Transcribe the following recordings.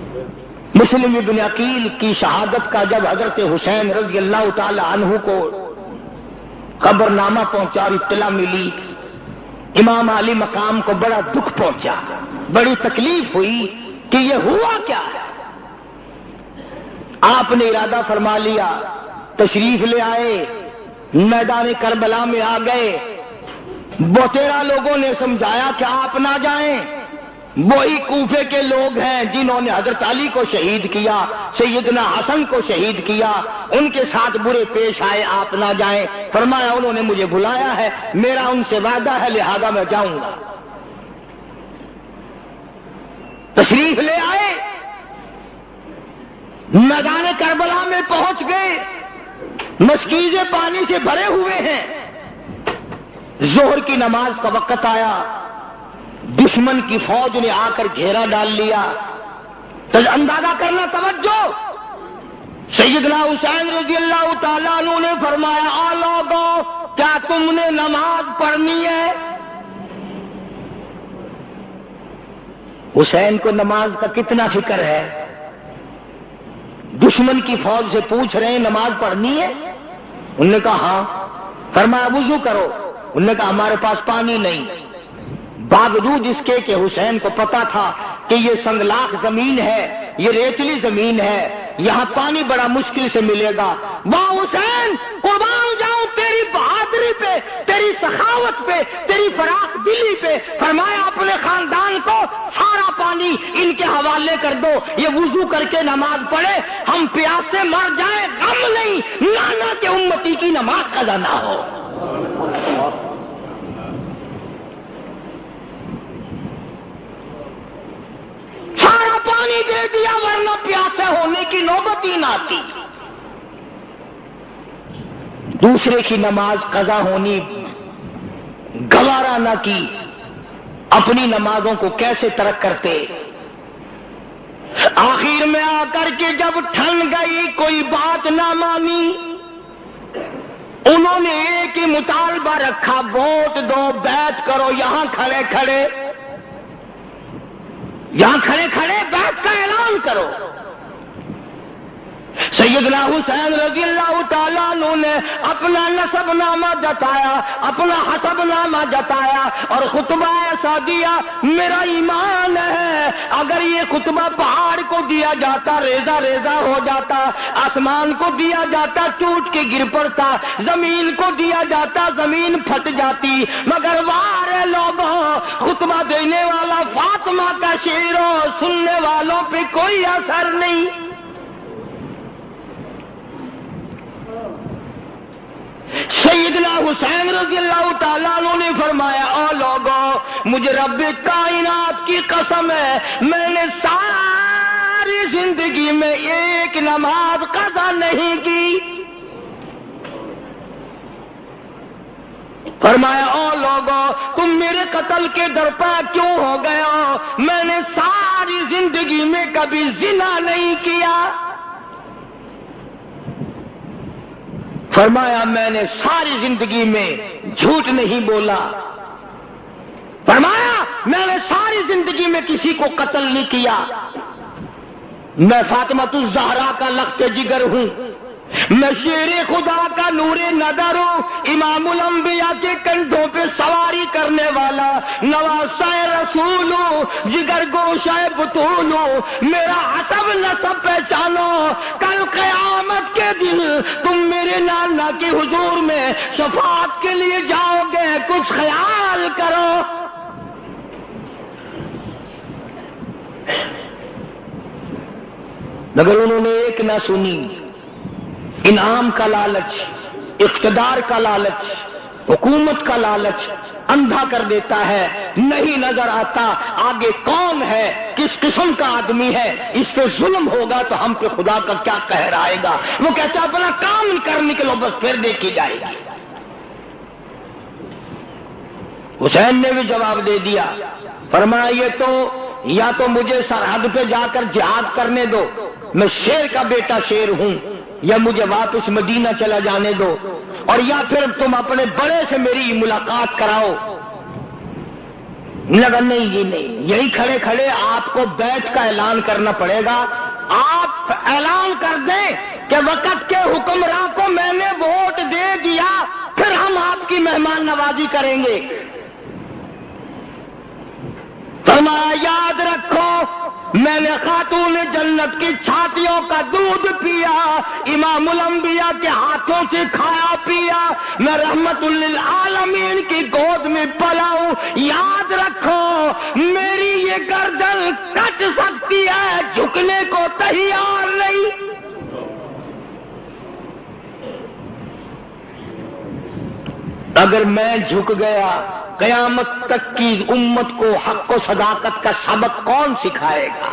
مسلم ابن عقیل کی شہادت کا جب حضرت حسین رضی اللہ تعالی عنہ کو خبر نامہ پہنچا اور اطلاع ملی، امام علی مقام کو بڑا دکھ پہنچا، بڑی تکلیف ہوئی کہ یہ ہوا کیا ہے۔ آپ نے ارادہ فرما لیا، تشریف لے آئے، میدان کربلا میں آ گئے۔ 13 لوگوں نے سمجھایا کہ آپ نہ جائیں، وہی کوفے کے لوگ ہیں جنہوں نے حضرت علی کو شہید کیا، سیدنا حسن کو شہید کیا، ان کے ساتھ برے پیش آئے، آپ نہ جائیں۔ فرمایا انہوں نے مجھے بلایا ہے، میرا ان سے وعدہ ہے، لہذا میں جاؤں گا۔ تشریف لے آئے، میدان کربلا میں پہنچ گئے، مشکیزیں پانی سے بھرے ہوئے ہیں۔ ظہر کی نماز کا وقت آیا، دشمن کی فوج نے آ کر گھیرا ڈال لیا۔ تو اندازہ کرنا، توجہ، سیدنا حسین رضی اللہ تعالیٰ عنہ نے فرمایا، آ لوگوں، کیا تم نے نماز پڑھنی ہے؟ حسین کو نماز کا کتنا فکر ہے، دشمن کی فوج سے پوچھ رہے ہیں نماز پڑھنی ہے؟ انہوں نے کہا ہاں۔ فرمایا وضو کرو۔ انہوں نے کہا ہمارے پاس پانی نہیں۔ باوجود اس کے کہ حسین کو پتا تھا کہ یہ سنگلاخ زمین ہے، یہ ریتلی زمین ہے، یہاں پانی بڑا مشکل سے ملے گا۔ واہ حسین، قربان جاؤں تیری بہادری پہ، تیری سخاوت پہ، تیری فراخ دلی پہ۔ فرمایا اپنے خاندان کو سارا پانی ان کے حوالے کر دو، یہ وضو کر کے نماز پڑھے، ہم پیاس سے مر جائیں، غم نہیں، نانا کے امتی کی نماز قضا نہ ہو۔ سارا پانی دے دیا، ورنہ پیاسے ہونے کی نوبت ہی نہ آتی۔ دوسرے کی نماز قضا ہونی گوارا نہ کی، اپنی نمازوں کو کیسے ترک کرتے۔ آخر میں آ کر کے جب ٹھن گئی، کوئی بات نہ مانی، انہوں نے ایک ہی مطالبہ رکھا، ووٹ دو، بیعت کرو۔ یہاں کھڑے کھڑے بیعت کا اعلان کرو۔ سیدنا حسین رضی اللہ تعالیٰ عنہ نے اپنا نسب نامہ جتایا، اپنا حسب نامہ جتایا اور خطبہ ایسا دیا، میرا ایمان ہے اگر یہ خطبہ پہاڑ کو دیا جاتا ریزہ ریزہ ہو جاتا، آسمان کو دیا جاتا ٹوٹ کے گر پڑتا، زمین کو دیا جاتا زمین پھٹ جاتی، مگر وارے لوگوں، خطبہ دینے والا فاطمہ کا شعر ہو، سننے والوں پہ کوئی اثر نہیں۔ سیدنا حسین رضی اللہ تعالیٰ عنہ نے فرمایا، او لوگوں، مجھے رب کائنات کی قسم ہے، میں نے ساری زندگی میں ایک نماز قضا نہیں کی۔ فرمایا، او لوگوں، تم میرے قتل کے درپا کیوں ہو گئے ہو؟ میں نے ساری زندگی میں کبھی زنا نہیں کیا۔ فرمایا میں نے ساری زندگی میں جھوٹ نہیں بولا۔ فرمایا میں نے ساری زندگی میں کسی کو قتل نہیں کیا۔ میں فاطمۃ الزہرا کا لخت جگر ہوں، میں شیر خدا کا نور نظر ہوں، امام الانبیاء کے کندھوں پہ سواری کرنے والا نواسہ رسول ہوں، جگر گوشہ بطول ہوں، میرا حسب نسب پہچانو، کل قیامت کے دن تم میرے نانا کے حضور میں شفاعت کے لیے جاؤ گے، کچھ خیال کرو۔ مگر انہوں نے ایک نہ سنی۔ انعام کا لالچ، اقتدار کا لالچ، حکومت کا لالچ اندھا کر دیتا ہے، نہیں نظر آتا آگے کون ہے، کس قسم کا آدمی ہے، اس پہ ظلم ہوگا تو ہم پہ خدا کا کیا قہر آئے گا۔ وہ کہتا ہے اپنا کام کرنے کے لو، بس پھر دیکھی جائے گی۔ حسین نے بھی جواب دے دیا، فرمایا یہ تو یا تو مجھے سرحد پہ جا کر جہاد کرنے دو، میں شیر کا بیٹا شیر ہوں، یا مجھے واپس مدینہ چلا جانے دو، اور یا پھر تم اپنے بڑے سے میری ملاقات کراؤ۔ لگا نہیں جی نہیں، یہی کھڑے کھڑے آپ کو بیعت کا اعلان کرنا پڑے گا. آپ اعلان کر دیں کہ وقت کے حکمراں کو میں نے ووٹ دے دیا، پھر ہم آپ کی مہمان نوازی کریں گے. فرمایا یاد رکھو میں نے خاتون جنت کی چھاتیوں کا دودھ پیا، امام الانبیاء کے ہاتھوں سے کھایا پیا، میں رحمت للعالمین کی گود میں پلا ہوں. یاد رکھو میری یہ گردن کٹ سکتی ہے، جھکنے کو تیار نہیں. اگر میں جھک گیا قیامت تک کی امت کو حق و صداقت کا سبق کون سکھائے گا؟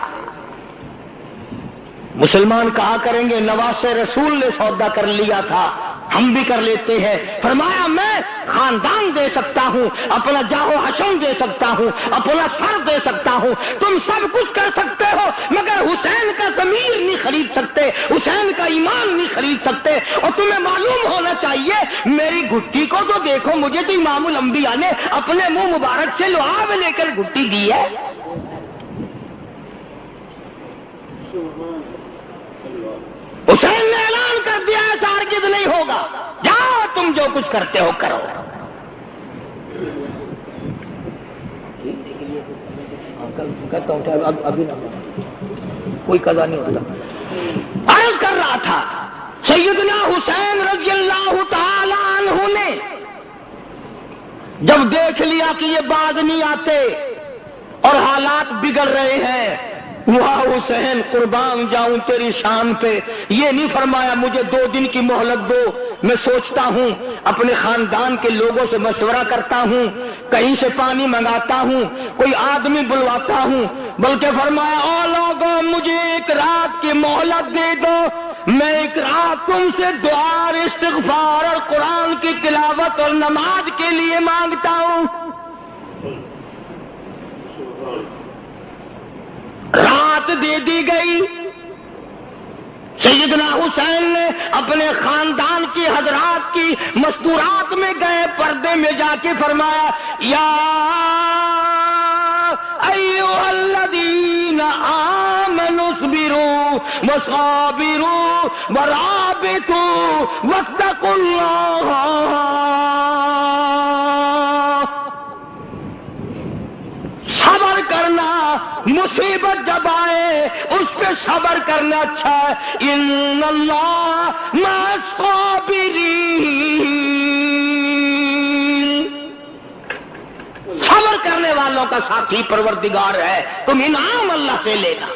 مسلمان کہا کریں گے نواسے رسول نے سودا کر لیا تھا، ہم بھی کر لیتے ہیں. فرمایا میں خاندان دے سکتا ہوں، اپنا جاہو حشم دے سکتا ہوں، اپنا سر دے سکتا ہوں، تم سب کچھ کر سکتے ہو، مگر حسین کا ضمیر نہیں خرید سکتے، حسین کا ایمان نہیں خرید سکتے. اور تمہیں معلوم ہونا چاہیے میری گھٹی کو تو دیکھو، مجھے تو امام الانبیاء نے اپنے منہ مبارک سے لعاب لے کر گھٹی دی ہے. حسین نے اعلان کر دیا ہے ہرگز نہیں ہوگا، جاؤ تم جو کچھ کرتے ہو کرو. ابھی کوئی قضا نہیں ہوتا. عرض کر رہا تھا سیدنا حسین رضی اللہ تعالی عنہ نے جب دیکھ لیا کہ یہ باز نہیں آتے اور حالات بگڑ رہے ہیں، واہ حسین قربان جاؤں تیری شان پہ، یہ نہیں فرمایا مجھے 2 دن کی مہلت دو، میں سوچتا ہوں، اپنے خاندان کے لوگوں سے مشورہ کرتا ہوں، کہیں سے پانی منگاتا ہوں، کوئی آدمی بلواتا ہوں، بلکہ فرمایا او لوگوں مجھے 1 رات کی مہلت دے دو، میں 1 رات تم سے دعا اور استغفار اور قرآن کی تلاوت اور نماز کے لیے مانگتا ہوں. رات دے دی گئی. سیدنا حسین نے اپنے خاندان کی حضرات کی مستورات میں گئے، پردے میں جا کے فرمایا یا ایھا الذین آمنوا اصبروا وصابروا ورابطوا واتقوا اللہ. صبر کرنا، مصیبت جب آئے اس پہ صبر کرنا اچھا ہے. ان اللہ مع الصابرین، صبر کرنے والوں کا ساتھی پروردگار ہے، تم انعام اللہ سے لینا.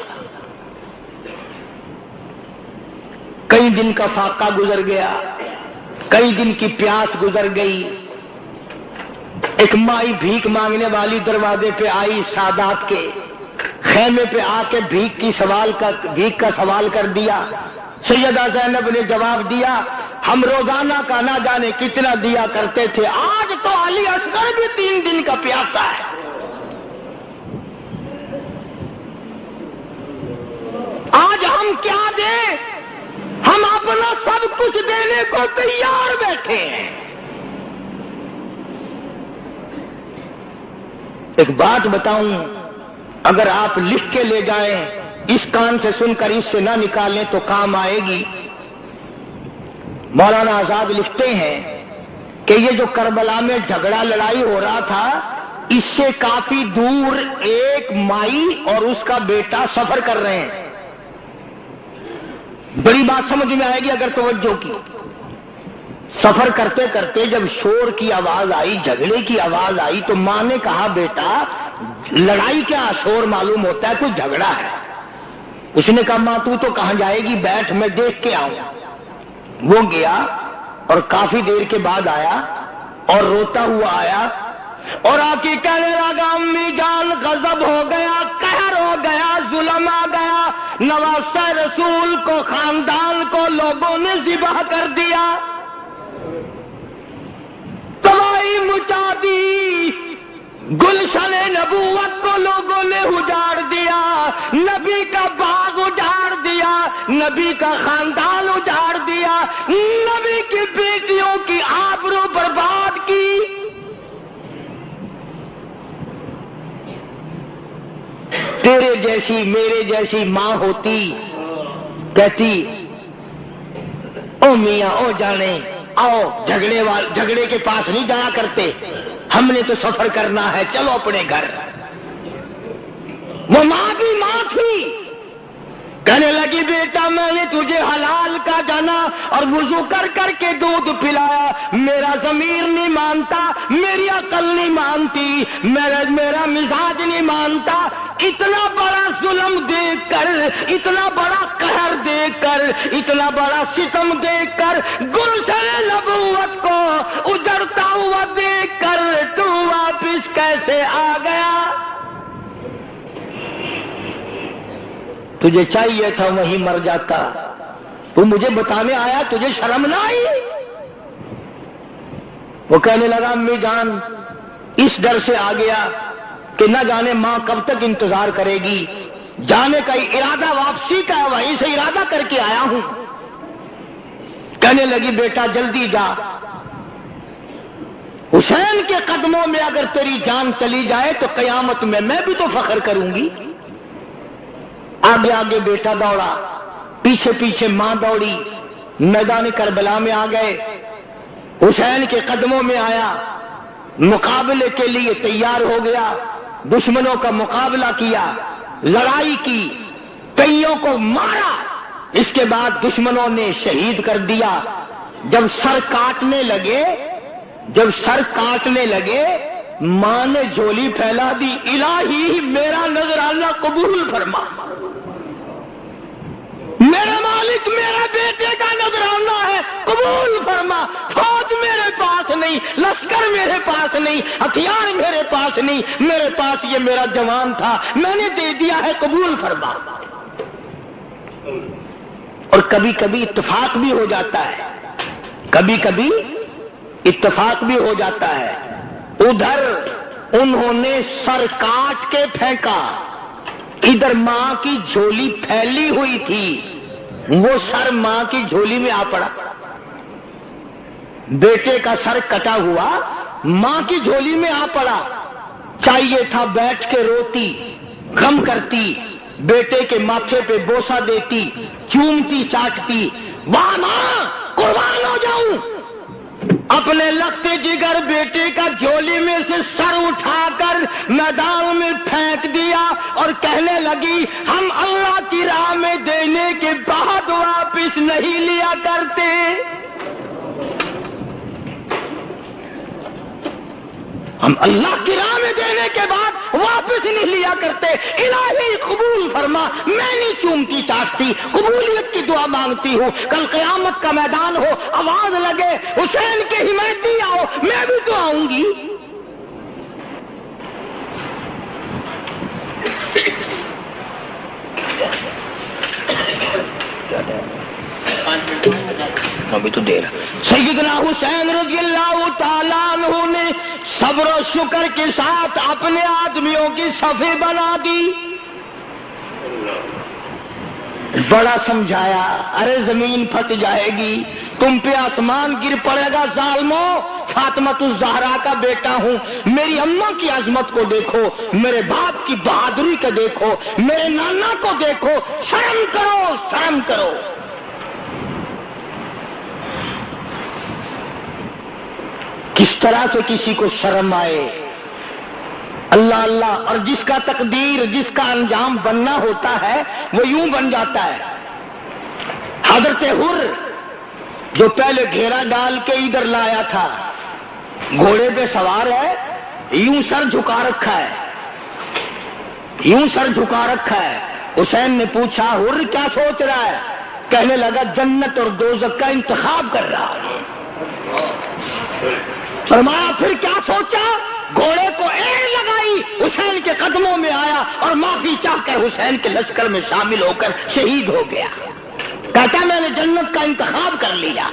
کئی دن کا فاقہ گزر گیا، کئی دن کی پیاس گزر گئی. ایک مائی بھیک مانگنے والی دروازے پہ آئی، سادات کے خیمے پہ آ کے بھیک کا سوال کر دیا. سیدہ زینب نے جواب دیا ہم روزانہ کا نہ جانے کتنا دیا کرتے تھے، آج تو علی اصغر بھی 3 دن کا پیاسا ہے. آج ہم کیا دیں؟ ہم اپنا سب کچھ دینے کو تیار بیٹھے ہیں. ایک بات بتاؤں، اگر آپ لکھ کے لے جائیں، اس کان سے سن کر اس سے نہ نکالیں تو کام آئے گی. مولانا آزاد لکھتے ہیں کہ یہ جو کربلا میں جھگڑا لڑائی ہو رہا تھا، اس سے کافی دور ایک مائی اور اس کا بیٹا سفر کر رہے ہیں. بڑی بات سمجھ میں آئے گی اگر توجہ کی. سفر کرتے کرتے جب شور کی آواز آئی، جھگڑے کی آواز آئی، تو ماں نے کہا بیٹا لڑائی کیا، شور معلوم ہوتا ہے کوئی جھگڑا ہے. اس نے کہا ماں تو کہاں جائے گی، بیٹھ میں دیکھ کے آؤں. وہ گیا اور کافی دیر کے بعد آیا اور روتا ہوا آیا اور آ کے کہنے لگا امی جان غضب ہو گیا، قہر ہو گیا، ظلم آ گیا، نواسہ رسول کو، خاندان کو لوگوں نے ذبح کر دیا، تباہی مچا دی، گلشن نبوت کو لوگوں نے اجاڑ دیا، نبی کا باغ اجاڑ دیا، نبی کا خاندان اجاڑ دیا، نبی کی بیٹیوں کی آبرو برباد کی. تیرے جیسی میرے جیسی ماں ہوتی کہتی او میاں او جانے آؤ جھگڑے کے پاس نہیں جایا کرتے، ہم نے تو سفر کرنا ہے، چلو اپنے گھر۔ وہ ماں بھی ماں تھی، کہنے لگی بیٹا میں نے تجھے حلال کا جانا اور وضو کر کر کے دودھ پلایا، میرا ضمیر نہیں مانتا، میری عقل نہیں مانتی، میرا مزاج نہیں مانتا، اتنا بڑا ظلم دیکھ کر، اتنا بڑا قہر دیکھ کر، اتنا بڑا ستم دیکھ کر، گلشن نبوت کو اجڑتا ہوا دیکھ کر تو واپس کیسے آ گیا؟ تجھے چاہیے تھا وہیں مر جاتا، تو مجھے بتانے آیا، تجھے شرم نہ آئی؟ وہ کہنے لگا امی جان اس ڈر سے آ گیا کہ نہ جانے ماں کب تک انتظار کرے گی، جانے کا ارادہ واپسی کا ہے، وہیں سے ارادہ کر کے آیا ہوں۔ کہنے لگی بیٹا جلدی جا، حسین کے قدموں میں اگر تیری جان چلی جائے تو قیامت میں بھی تو فخر کروں گی۔ آگے آگے بیٹا دوڑا، پیچھے پیچھے ماں دوڑی، میدان کربلا میں آ گئے، حسین کے قدموں میں آیا، مقابلے کے لیے تیار ہو گیا، دشمنوں کا مقابلہ کیا، لڑائی کی، کئیوں کو مارا، اس کے بعد دشمنوں نے شہید کر دیا۔ جب سر کاٹنے لگے ماں نے جھولی پھیلا دی، الہی میرا نذرانہ قبول فرما، میرا مالک میرا بیٹے کا نذرانہ ہے قبول فرما، فوج میرے پاس نہیں، لشکر میرے پاس نہیں، ہتھیار میرے پاس نہیں، میرے پاس یہ میرا جوان تھا، میں نے دے دیا ہے قبول فرما۔ اور کبھی کبھی اتفاق بھی ہو جاتا ہے، کبھی کبھی اتفاق بھی ہو جاتا ہے۔ ادھر انہوں نے سر کاٹ کے پھینکا، ادھر ماں کی جھولی پھیلی ہوئی تھی، وہ سر ماں کی جھولی میں آ پڑا، بیٹے کا سر کٹا ہوا ماں کی جھولی میں آ پڑا۔ چاہیے تھا بیٹھ کے روتی، غم کرتی، بیٹے کے ماتھے پہ بوسہ دیتی، چومتی چاٹتی، واہ ماں قربان ہو جاؤں، اپنے لگتے جگر بیٹے کا جھولی میں سے سر اٹھا کر میدان میں پھینک دیا اور کہنے لگی ہم اللہ کی راہ میں دینے کے بعد واپس نہیں لیا کرتے۔ ہم اللہ کی راہ میں دینے کے بعد واپس نہیں لیا کرتے، الہی قبول فرما، میں نہیں چومتی چاٹتی، قبولیت کی دعا مانگتی ہوں، کل قیامت کا میدان ہو، آواز لگے حسین کے حمایتی آؤ، میں بھی تو آؤں گی۔ ابھی تو دیر سیدنا حسین رضی اللہ تعالیٰ عنہ نے صبر و شکر کے ساتھ اپنے آدمیوں کی صفیں بنا دی، بڑا سمجھایا، ارے زمین پھٹ جائے گی، تم پہ آسمان گر پڑے گا ظالموں، فاطمۃ الزہرا کا بیٹا ہوں، میری اماں کی عظمت کو دیکھو، میرے باپ کی بہادری کو دیکھو، میرے نانا کو دیکھو، شرم کرو شرم کرو۔ کس طرح سے کسی کو شرم آئے، اللہ اللہ، اور جس کا تقدیر، جس کا انجام بننا ہوتا ہے وہ یوں بن جاتا ہے۔ حضرت حر جو پہلے گھیرا ڈال کے ادھر لایا تھا، گھوڑے پہ سوار ہے، یوں سر جھکا رکھا ہے، یوں سر جھکا رکھا ہے۔ حسین نے پوچھا حر کیا سوچ رہا ہے؟ کہنے لگا جنت اور دوزخ کا انتخاب کر رہا ہے۔ فرمایا پھر کیا سوچا؟ گھوڑے کو ایڑ لگائی، حسین کے قدموں میں آیا اور معافی چاہ کر حسین کے لشکر میں شامل ہو کر شہید ہو گیا۔ کہتا میں نے جنت کا انتخاب کر لیا۔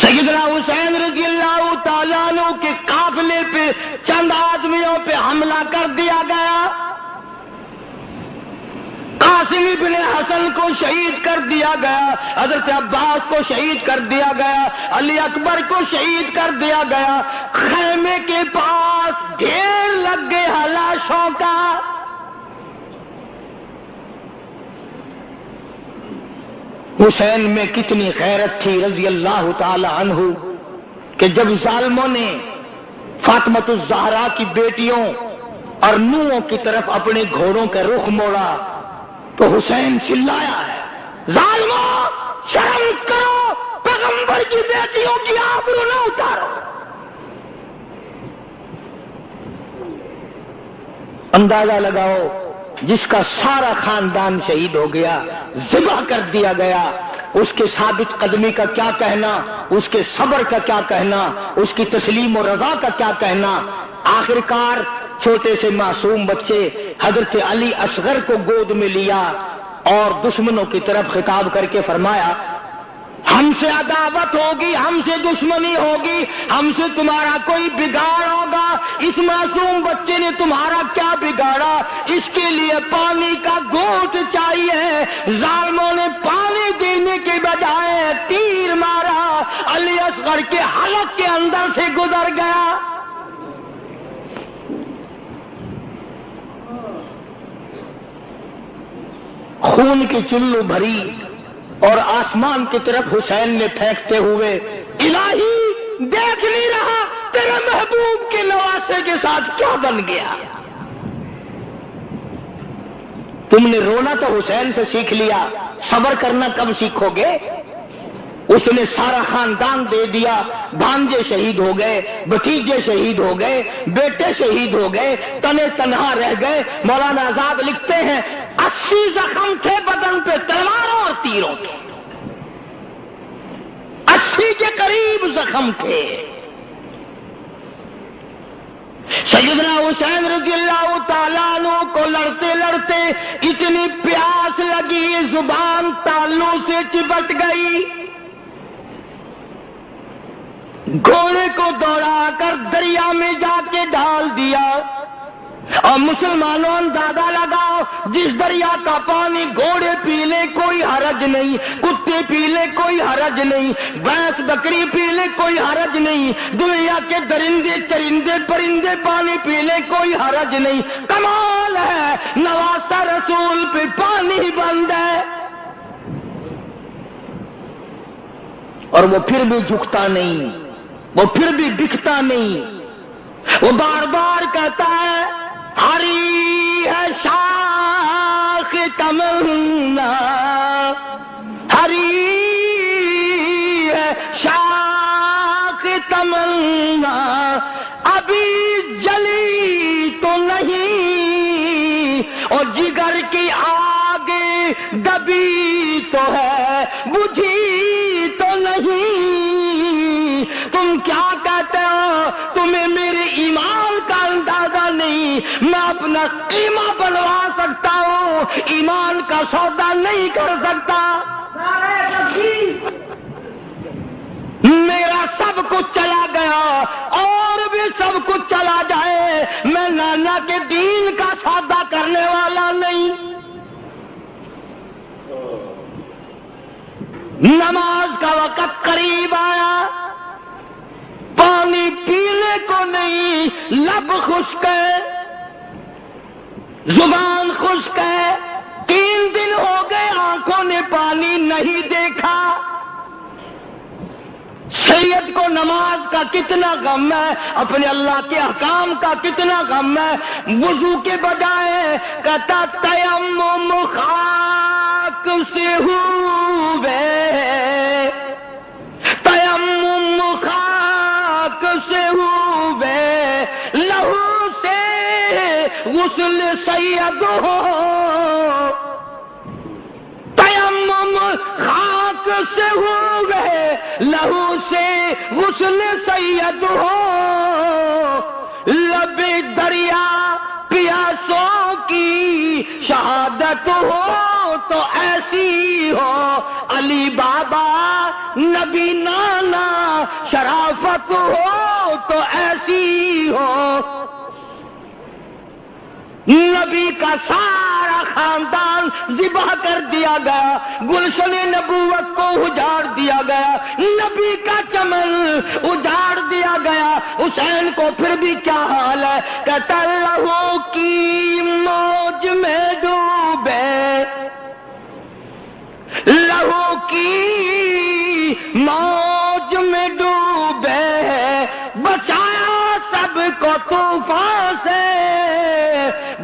سیدنا حسین رضی اللہ تعالیٰ عنہ کے قافلے پہ چند آدمیوں پہ حملہ کر دیا گیا۔ قاسم ابن حسن کو شہید کر دیا گیا، حضرت عباس کو شہید کر دیا گیا، علی اکبر کو شہید کر دیا گیا، خیمے کے پاس ڈھیر لگ گئے لاشوں کا۔ حسین میں کتنی غیرت تھی رضی اللہ تعالی عنہ کہ جب ظالموں نے فاطمۃ الزہرا کی بیٹیوں اور نوؤں کی طرف اپنے گھوڑوں کا رخ موڑا تو حسین چلایا ہے، ظالموں شرم کرو، پیغمبر کی بیٹیوں کی آبرو نہ اتارو۔ اندازہ لگاؤ، جس کا سارا خاندان شہید ہو گیا، ذبح کر دیا گیا، اس کے ثابت قدمی کا کیا کہنا، اس کے صبر کا کیا کہنا، اس کی تسلیم و رضا کا کیا کہنا۔ آخرکار چھوٹے سے معصوم بچے حضرت علی اصغر کو گود میں لیا اور دشمنوں کی طرف خطاب کر کے فرمایا، ہم سے عداوت ہوگی، ہم سے دشمنی ہوگی، ہم سے تمہارا کوئی بگاڑ ہوگا، اس معصوم بچے نے تمہارا کیا بگاڑا، اس کے لیے پانی کا گھونٹ چاہیے۔ ظالموں نے پانی دینے کے بجائے تیر مارا، علی اصغر کے حلق کے اندر سے گزر گیا۔ خون کی چلو بھری اور آسمان کی طرف حسین نے پھینکتے ہوئے، الہی دیکھ نہیں رہا تیرے محبوب کے نواسے کے ساتھ کیا بن گیا۔ تم نے رونا تو حسین سے سیکھ لیا، صبر کرنا کب سیکھو گے؟ اس نے سارا خاندان دے دیا، بھانجے شہید ہو گئے، بھتیجے شہید ہو گئے، بیٹے شہید ہو گئے، تنے تنہا رہ گئے۔ مولانا آزاد لکھتے ہیں 80 زخم تھے بدن پہ تلواروں اور تیروں کے، 80 کے قریب زخم تھے۔ سیدنا حسین رضی اللہ تعالیٰ عنہ کو لڑتے لڑتے اتنی پیاس لگی، زبان تالوں سے چپٹ گئی، گھوڑے کو دوڑا کر دریا میں جا کے ڈال دیا۔ اور مسلمانوں اندازہ لگاؤ، جس دریا کا پانی گھوڑے پی لے کوئی حرج نہیں، کتے پی لے کوئی حرج نہیں، بھینس بکری پی لے کوئی حرج نہیں، دنیا کے درندے چرندے پرندے پانی پی لے کوئی حرج نہیں۔ کمال ہے، نواسہ رسول پہ پانی بند ہے، اور وہ پھر بھی جھکتا نہیں، وہ پھر بھی بکتا نہیں، وہ بار بار کہتا ہے، ہری ہے شاخ تمنا، ہری ہے شاخ تمنا، ابھی جلی تو نہیں، اور جگر کی آگ دبی تو ہے، بجھی تو نہیں۔ تم کیا کہتے ہو؟ تمہیں میرے ایمان کا اندازہ نہیں، میں اپنا قیمہ بنوا سکتا ہوں، ایمان کا سودا نہیں کر سکتا۔ میرا سب کچھ چلا گیا اور بھی سب کچھ چلا جائے، میں نانا کے دین کا سودا کرنے والا نہیں۔ نماز کا وقت قریب آیا، پانی پینے کو نہیں، لب خشک ہے، زبان خشک ہے، 3 دن ہو گئے آنکھوں نے پانی نہیں دیکھا۔ سید کو نماز کا کتنا غم ہے، اپنے اللہ کے احکام کا کتنا غم ہے، وضو کے بجائے کہتا تیمم خاک سے ہوئے، تیمم خاک سے ہوئے، لہو سے غسل سید ہو، تیمم خاک سے ہوئے، لہو سے غسل سید ہو، لب دریا پیاسوں کی شہادت ہو تو ایسی ہو، علی بابا نبی نانا شرافت ہو تو ایسی ہو۔ نبی کا سارا خاندان ذبح کر دیا گیا، گلشن نبوت کو اجاڑ دیا گیا، نبی کا چمن اجاڑ دیا گیا۔ حسین کو پھر بھی کیا حال ہے؟ کہتا لہو کی موج میں ڈوبے، لہو کی موج میں ڈوبے، بچایا سب کو طوفان سے،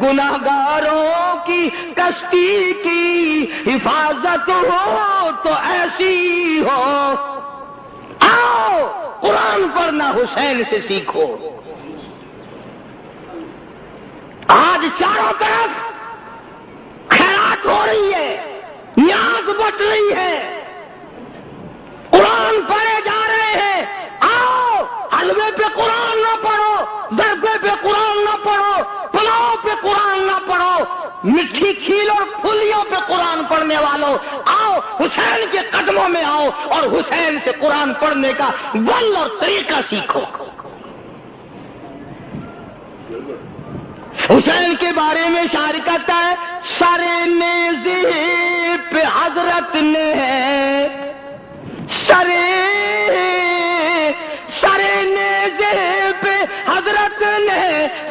گناہگاروں کی کشتی کی حفاظت ہو تو ایسی ہو۔ آؤ قرآن پڑھنا حسین سے سیکھو۔ آج چاروں طرف خیرات ہو رہی ہے، نیاز بٹ رہی ہے، قرآن پڑھے جا رہے ہیں۔ آؤ حلوے پہ قرآن نہ پڑھو، درگے پہ قرآن نہ پڑھو، پلاؤ پہ قرآن نہ پڑھو، مٹھی کھیل اور پھلیوں پہ قرآن پڑھنے والوں، آؤ حسین کے قدموں میں آؤ اور حسین سے قرآن پڑھنے کا ول اور طریقہ سیکھو۔ حسین کے بارے میں شاعر کہتا ہے، سارے نیزے پہ حضرت نے سارے نیزے پہ حضرت نے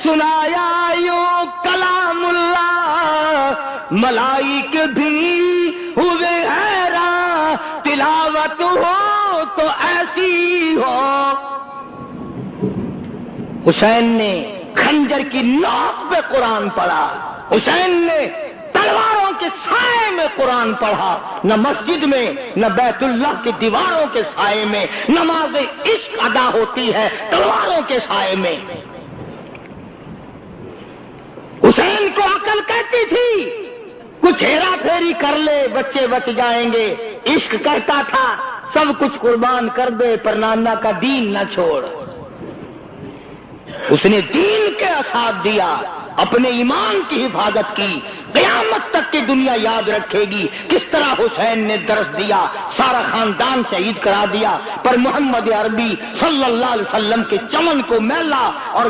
سنایا یوں کلام اللہ، ملائک بھی ہوئے حیران، تلاوت ہو تو ایسی ہو۔ حسین نے خنجر کی نوک پہ قرآن پڑھا، حسین نے تلواروں کے سائے میں قرآن پڑھا، نہ مسجد میں نہ بیت اللہ کی دیواروں کے سائے میں، نماز عشق ادا ہوتی ہے تلواروں کے سائے میں۔ حسین کو عقل کہتی تھی کچھ ہیرا پھیری کر لے بچے بچ جائیں گے، عشق کہتا تھا سب کچھ قربان کر دے پر نانا کا دین نہ چھوڑ۔ اس نے دین کے ساتھ دیا، اپنے ایمان کی حفاظت کی، قیامت تک کی دنیا یاد رکھے گی کس طرح حسین نے درس دیا، سارا خاندان شہید کرا دیا، پر محمد عربی صلی اللہ علیہ وسلم کے چمن کو میلا اور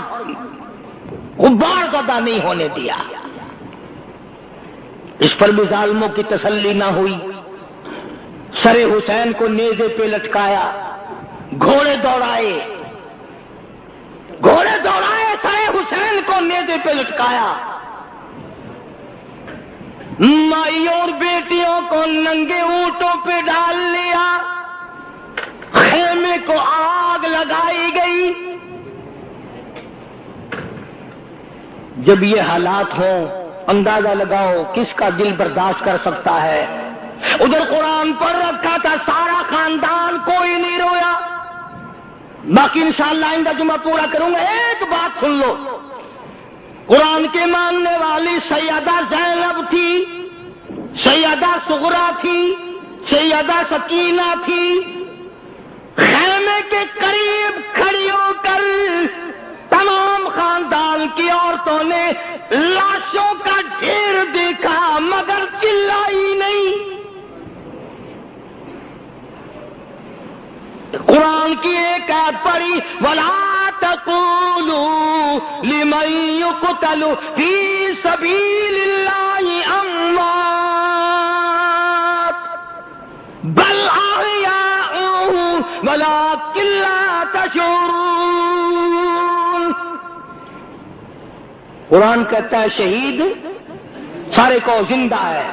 غبار زدہ نہیں ہونے دیا۔ اس پر بھی ظالموں کی تسلی نہ ہوئی، سر حسین کو نیزے پہ لٹکایا، گھوڑے دوڑائے سر حسین کو نیزے پہ لٹکایا، مائیوں اور بیٹیوں کو ننگے اونٹوں پہ ڈال لیا، خیمے کو آگ لگائی گئی۔ جب یہ حالات ہوں اندازہ لگاؤ کس کا دل برداشت کر سکتا ہے۔ ادھر قرآن پڑھ رکھا تھا سارا خاندان، کوئی نہیں رویا۔ باقی انشاءاللہ آئندہ جمعہ پورا کروں گا، ایک بات سن لو، قرآن کے ماننے والی سیدہ زینب تھی، سیدہ صغرا تھی، سیدہ سکینہ تھی، خیمے کے قریب کھڑی ہو کر تمام خاندان کی عورتوں نے لاشوں کا ڈھیر دیکھا مگر چلائی نہیں۔ قرآن کی ایک آیت پڑھی، وَلَا تَقُولُوا لِمَن يُقْتَلُ فِي سَبِيلِ اللَّهِ أَمْوَاتٌ بَلْ أَحْيَاءٌ وَلَٰكِن لَّا تَشْعُرُونَ۔ قرآن کہتا ہے شہید سارے کو زندہ ہے،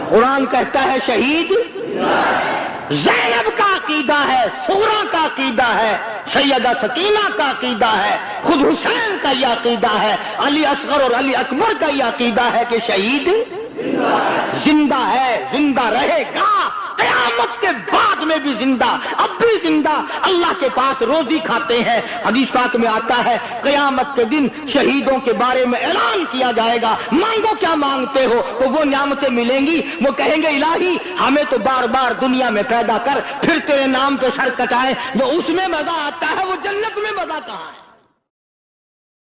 قرآن کہتا ہے شہید زینب کا عقیدہ ہے، صغرا کا عقیدہ ہے، سیدہ سکینہ کا عقیدہ ہے، خود حسین کا یہ عقیدہ ہے، علی اصغر اور علی اکبر کا یہ عقیدہ ہے کہ شہید زندہ ہے، زندہ رہے گا، قیامت کے بعد میں بھی زندہ، اب بھی زندہ، اللہ کے پاس روزی کھاتے ہیں۔ حدیث پاک میں آتا ہے قیامت کے دن شہیدوں کے بارے میں اعلان کیا جائے گا، مانگو کیا مانگتے ہو، تو وہ نعمتیں ملیں گی، وہ کہیں گے الہی ہمیں تو بار بار دنیا میں پیدا کر، پھر تیرے نام پہ سر کٹائے، جو اس میں مزہ آتا ہے وہ جنت میں مزہ کہاں ہے؟